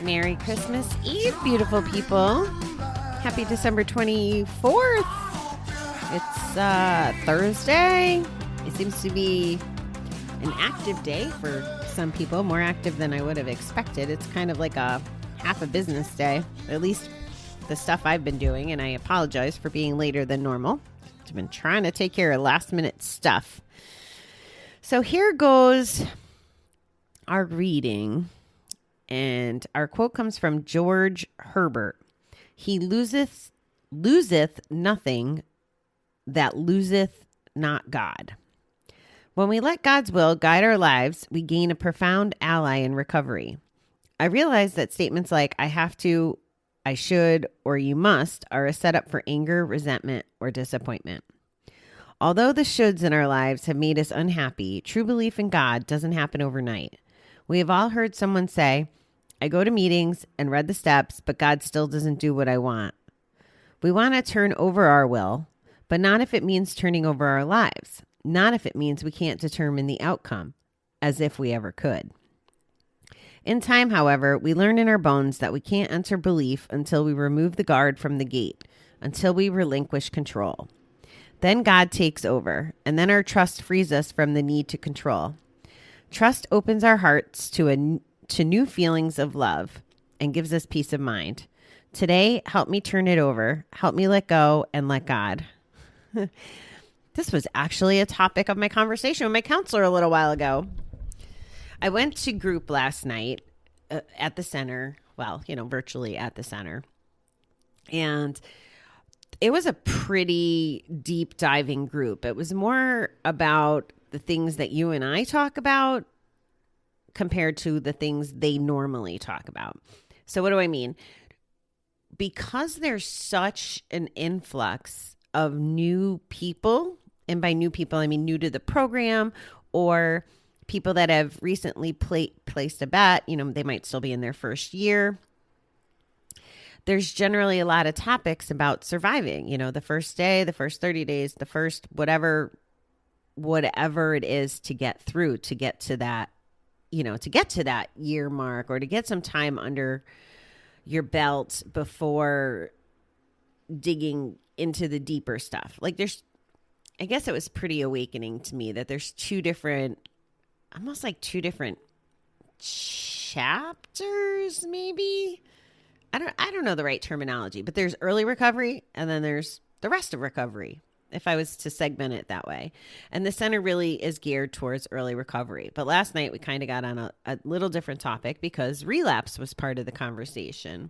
Merry Christmas Eve, beautiful people. Happy December 24th. It's Thursday. It seems to be an active day for some people, more active than I would have expected. It's kind of like a half a business day, at least the stuff I've been doing, and I apologize for being later than normal. I've been trying to take care of last minute stuff. So here goes our reading, and our quote comes from George Herbert. He loseth nothing that loseth not God. When we let God's will guide our lives, we gain a profound ally in recovery. I realize that statements like I have to, I should, or you must are a setup for anger, resentment, or disappointment. Although the shoulds in our lives have made us unhappy, true belief in God doesn't happen overnight. We have all heard someone say, I go to meetings and read the steps, but God still doesn't do what I want. We want to turn over our will, but not if it means turning over our lives. Not if it means we can't determine the outcome, as if we ever could. In time, however, we learn in our bones that we can't enter belief until we remove the guard from the gate, until we relinquish control. Then God takes over, and then our trust frees us from the need to control. Trust opens our hearts to new feelings of love and gives us peace of mind. Today, help me turn it over. Help me let go and let God. This was actually a topic of my conversation with my counselor a little while ago. I went to group last night at the center. Well, virtually at the center. And it was a pretty deep diving group. It was more about the things that you and I talk about compared to the things they normally talk about. So what do I mean? Because there's such an influx of new people, and by new people, I mean new to the program or people that have recently placed a bet, they might still be in their first year. There's generally a lot of topics about surviving, the first day, the first 30 days, the first whatever it is to get through, to get to that, to get to that year mark or to get some time under your belt before digging into the deeper stuff. I guess it was pretty awakening to me that there's almost like two different chapters, maybe. I don't know the right terminology, but there's early recovery and then there's the rest of recovery, if I was to segment it that way. And the center really is geared towards early recovery. But last night we kind of got on a little different topic because relapse was part of the conversation.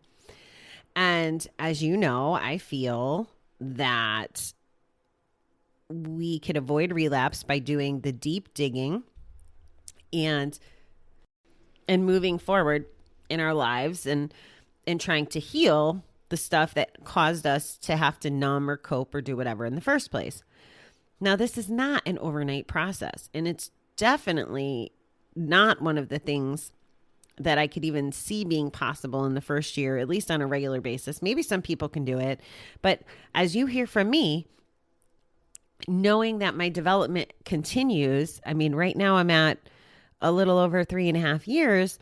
And as you know, I feel that we could avoid relapse by doing the deep digging and moving forward in our lives and trying to heal the stuff that caused us to have to numb or cope or do whatever in the first place. Now, this is not an overnight process, and it's definitely not one of the things that I could even see being possible in the first year, at least on a regular basis. Maybe some people can do it, but as you hear from me, knowing that my development continues, I mean, right now I'm at a little over 3.5 years.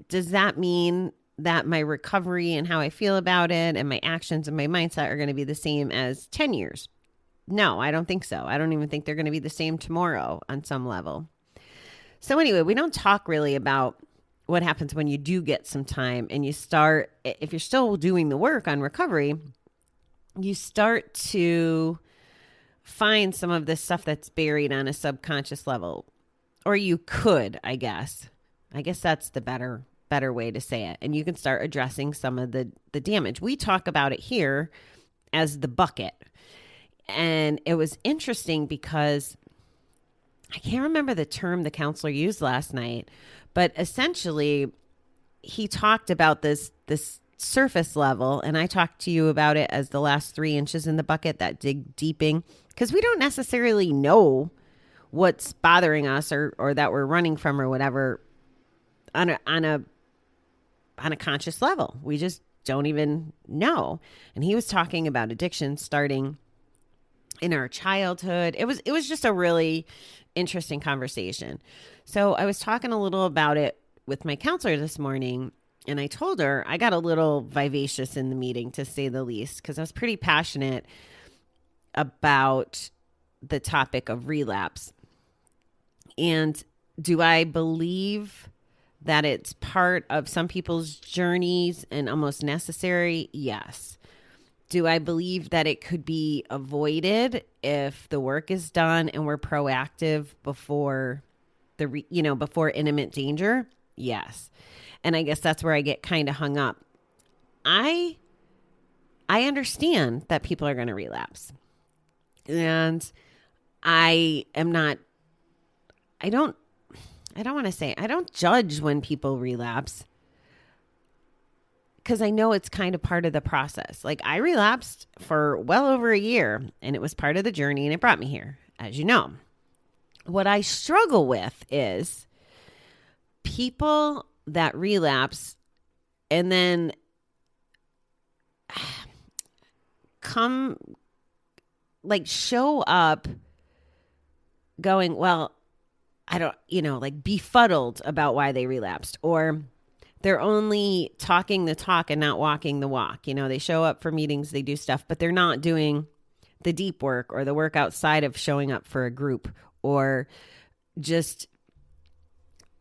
Does that mean that my recovery and how I feel about it and my actions and my mindset are going to be the same as 10 years? No, I don't think so. I don't even think they're going to be the same tomorrow on some level. So anyway, we don't talk really about what happens when you do get some time and you start, if you're still doing the work on recovery, you start to find some of this stuff that's buried on a subconscious level. Or you could, I guess. I guess that's the better way to say it. And you can start addressing some of the damage. We talk about it here as the bucket. And it was interesting because I can't remember the term the counselor used last night, but essentially he talked about this surface level, and I talked to you about it as the last 3 inches in the bucket, that dig deeping, because we don't necessarily know what's bothering us or that we're running from or whatever on a conscious level. We just don't even know. And he was talking about addiction starting in our childhood. It was just a really interesting conversation. So I was talking a little about it with my counselor this morning, and I told her I got a little vivacious in the meeting, to say the least, because I was pretty passionate about the topic of relapse. And do I believe that it's part of some people's journeys and almost necessary? Yes. Do I believe that it could be avoided if the work is done and we're proactive before before imminent danger? Yes. And I guess that's where I get kind of hung up. I understand that people are going to relapse. And I don't judge when people relapse, because I know it's kind of part of the process. Like, I relapsed for well over a year, and it was part of the journey, and it brought me here, as you know. What I struggle with is people that relapse and then show up going, well, I don't, befuddled about why they relapsed, or they're only talking the talk and not walking the walk. They show up for meetings, they do stuff, but they're not doing the deep work or the work outside of showing up for a group, or just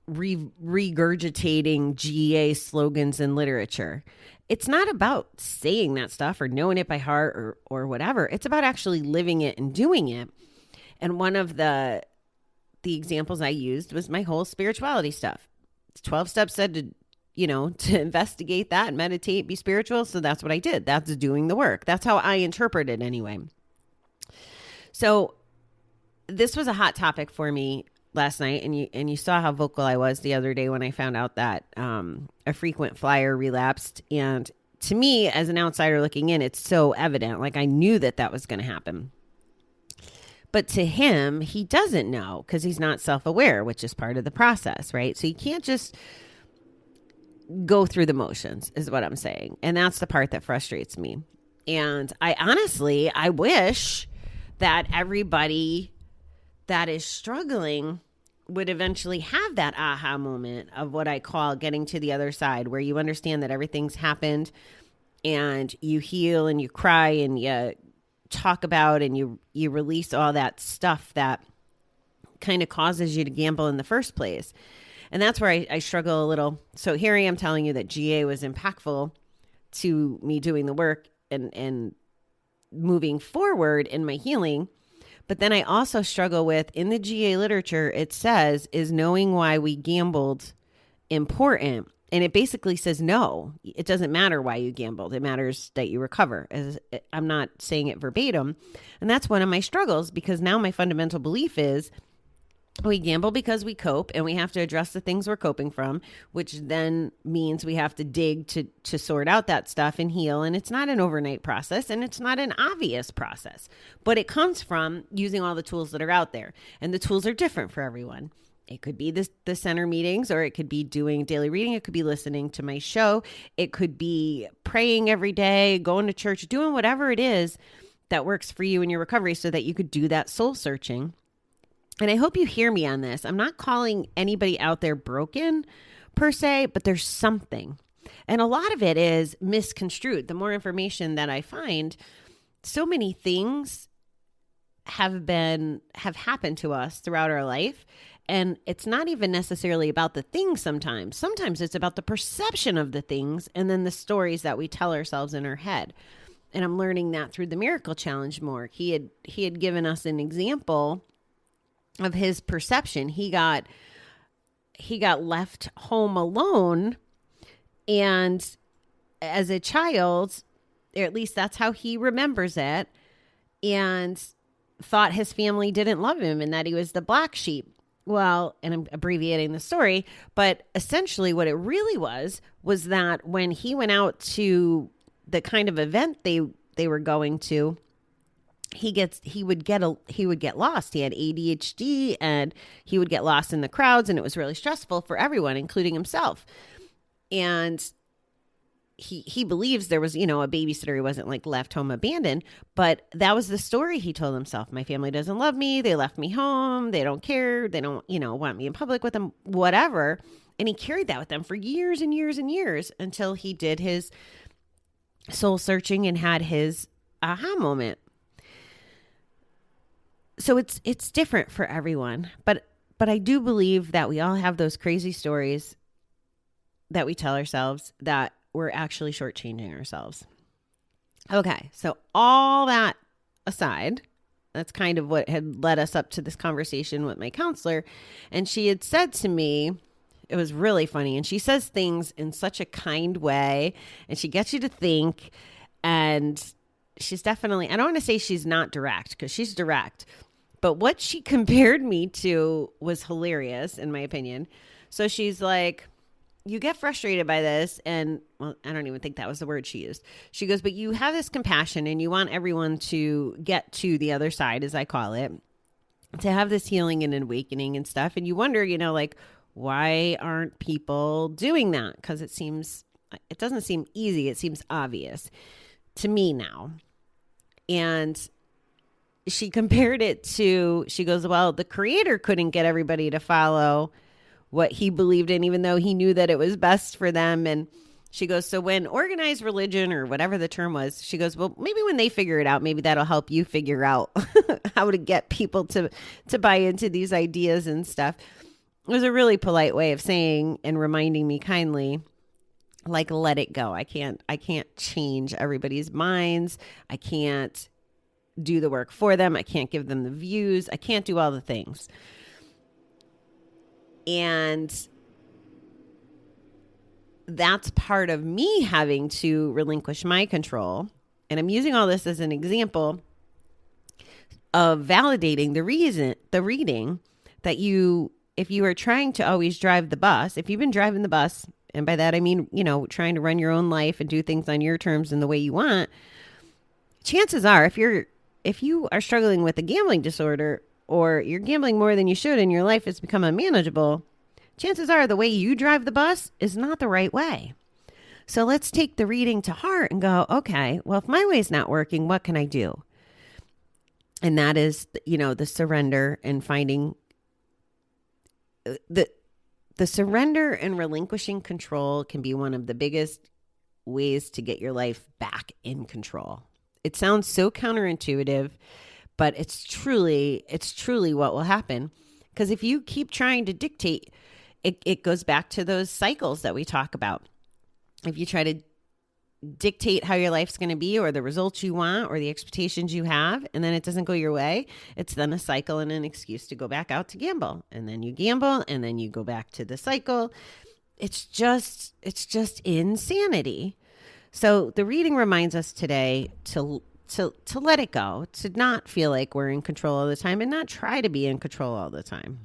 regurgitating GA slogans and literature. It's not about saying that stuff or knowing it by heart or whatever. It's about actually living it and doing it. And one of the examples I used was my whole spirituality stuff. 12 steps said to investigate that, meditate, be spiritual. So that's what I did. That's doing the work. That's how I interpret it anyway. So this was a hot topic for me last night. And you saw how vocal I was the other day when I found out that a frequent flyer relapsed. And to me, as an outsider looking in, it's so evident. Like, I knew that was going to happen. But to him, he doesn't know, because he's not self-aware, which is part of the process, right? So you can't just go through the motions, is what I'm saying. And that's the part that frustrates me. And I wish that everybody that is struggling would eventually have that aha moment of what I call getting to the other side, where you understand that everything's happened and you heal and you cry and you talk about and you release all that stuff that kind of causes you to gamble in the first place. And that's where I struggle a little. So here I am telling you that GA was impactful to me doing the work and moving forward in my healing. But then I also struggle with, in the GA literature, it says, is knowing why we gambled important? And it basically says, no, it doesn't matter why you gambled. It matters that you recover. I'm not saying it verbatim. And that's one of my struggles, because now my fundamental belief is we gamble because we cope, and we have to address the things we're coping from, which then means we have to dig to sort out that stuff and heal. And it's not an overnight process, and it's not an obvious process, but it comes from using all the tools that are out there. And the tools are different for everyone. It could be the center meetings, or it could be doing daily reading. It could be listening to my show. It could be praying every day, going to church, doing whatever it is that works for you in your recovery, so that you could do that soul searching. And I hope you hear me on this. I'm not calling anybody out there broken per se, but there's something. And a lot of it is misconstrued. The more information that I find, so many things have happened to us throughout our life. And it's not even necessarily about the things sometimes. Sometimes it's about the perception of the things and then the stories that we tell ourselves in our head. And I'm learning that through the Miracle Challenge more. He had given us an example of his perception. He got left home alone, and as a child, or at least that's how he remembers it, and thought his family didn't love him and that he was the black sheep. Well, and I'm abbreviating the story, but essentially what it really was that when he went out to the kind of event they were going to, he would get lost. He had ADHD, and he would get lost in the crowds, and it was really stressful for everyone, including himself. And he believes there was, a babysitter. He wasn't like left home abandoned, but that was the story he told himself. My family doesn't love me. They left me home. They don't care. They don't, want me in public with them, whatever. And he carried that with him for years and years and years until he did his soul searching and had his aha moment. So it's different for everyone, but I do believe that we all have those crazy stories that we tell ourselves that we're actually shortchanging ourselves. Okay, so all that aside, that's kind of what had led us up to this conversation with my counselor. And she had said to me, it was really funny. And she says things in such a kind way, and she gets you to think. And she's definitely, I don't want to say she's not direct, because she's direct. But what she compared me to was hilarious, in my opinion. So she's like, you get frustrated by this, and well, I don't even think that was the word she used. She goes, but you have this compassion and you want everyone to get to the other side, as I call it, to have this healing and awakening and stuff. And you wonder, like, why aren't people doing that? Because it doesn't seem easy. It seems obvious to me now. And she compared it to, she goes, well, the creator couldn't get everybody to follow what he believed in, even though he knew that it was best for them. And she goes, so when organized religion, or whatever the term was, she goes, well, maybe when they figure it out, maybe that'll help you figure out how to get people to buy into these ideas and stuff. It was a really polite way of saying and reminding me kindly, like, let it go. I can't change everybody's minds. I can't do the work for them. I can't give them the views. I can't do all the things. And that's part of me having to relinquish my control. And I'm using all this as an example of validating the reading that if you are trying to always drive the bus, if you've been driving the bus, and by that I mean, trying to run your own life and do things on your terms and the way you want, chances are if you are struggling with a gambling disorder, or you're gambling more than you should and your life has become unmanageable, chances are the way you drive the bus is not the right way. So let's take the reading to heart and go, okay, well, if my way's not working, what can I do? And that is, the surrender and finding the surrender and relinquishing control can be one of the biggest ways to get your life back in control. It sounds so counterintuitive, but it's truly what will happen. Because if you keep trying to dictate, it goes back to those cycles that we talk about. If you try to dictate how your life's going to be, or the results you want, or the expectations you have, and then it doesn't go your way, it's then a cycle and an excuse to go back out to gamble. And then you gamble, and then you go back to the cycle. It's just insanity. So the reading reminds us today to let it go, to not feel like we're in control all the time, and not try to be in control all the time.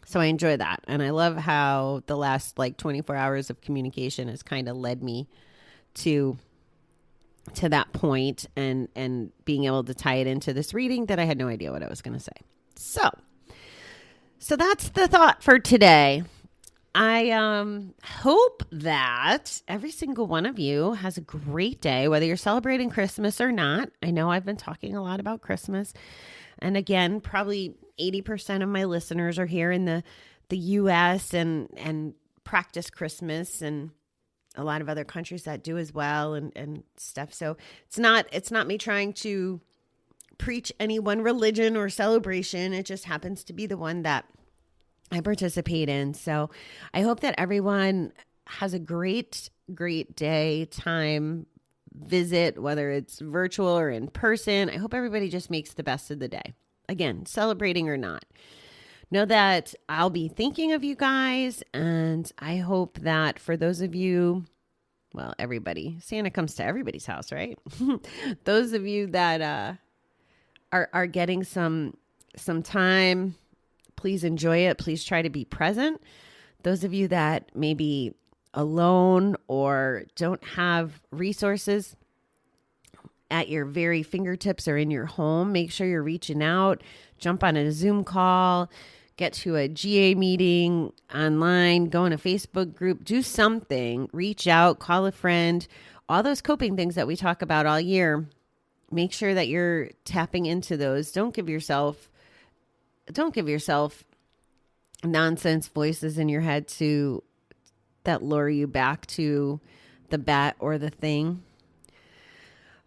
So I enjoy that. And I love how the last 24 hours of communication has kind of led me to that point, and being able to tie it into this reading that I had no idea what I was going to say. So that's the thought for today. I hope that every single one of you has a great day, whether you're celebrating Christmas or not. I know I've been talking a lot about Christmas. And again, probably 80% of my listeners are here in the U.S. and practice Christmas, and a lot of other countries that do as well, and stuff. So it's not me trying to preach any one religion or celebration. It just happens to be the one that I participate in. So I hope that everyone has a great, great day, time, visit, whether it's virtual or in person. I hope everybody just makes the best of the day. Again, celebrating or not. Know that I'll be thinking of you guys, and I hope that for those of you, well, everybody, Santa comes to everybody's house, right? Those of you that are getting some time, please enjoy it. Please try to be present. Those of you that may be alone or don't have resources at your very fingertips or in your home, make sure you're reaching out. Jump on a Zoom call, get to a GA meeting online, go in a Facebook group, do something, reach out, call a friend, all those coping things that we talk about all year. Make sure that you're tapping into those. Don't give yourself nonsense voices in your head that lure you back to the bet or the thing.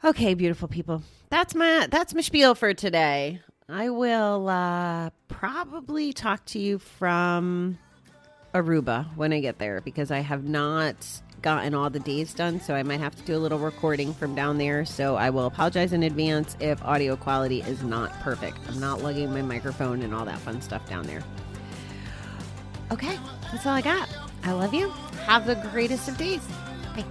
Okay, beautiful people. That's my spiel for today. I will probably talk to you from Aruba when I get there, because I have not gotten all the days done, so I might have to do a little recording from down there. So I will apologize in advance if audio quality is not perfect. I'm not lugging my microphone and all that fun stuff down there. Okay, that's all I got. I love you. Have the greatest of days. Bye.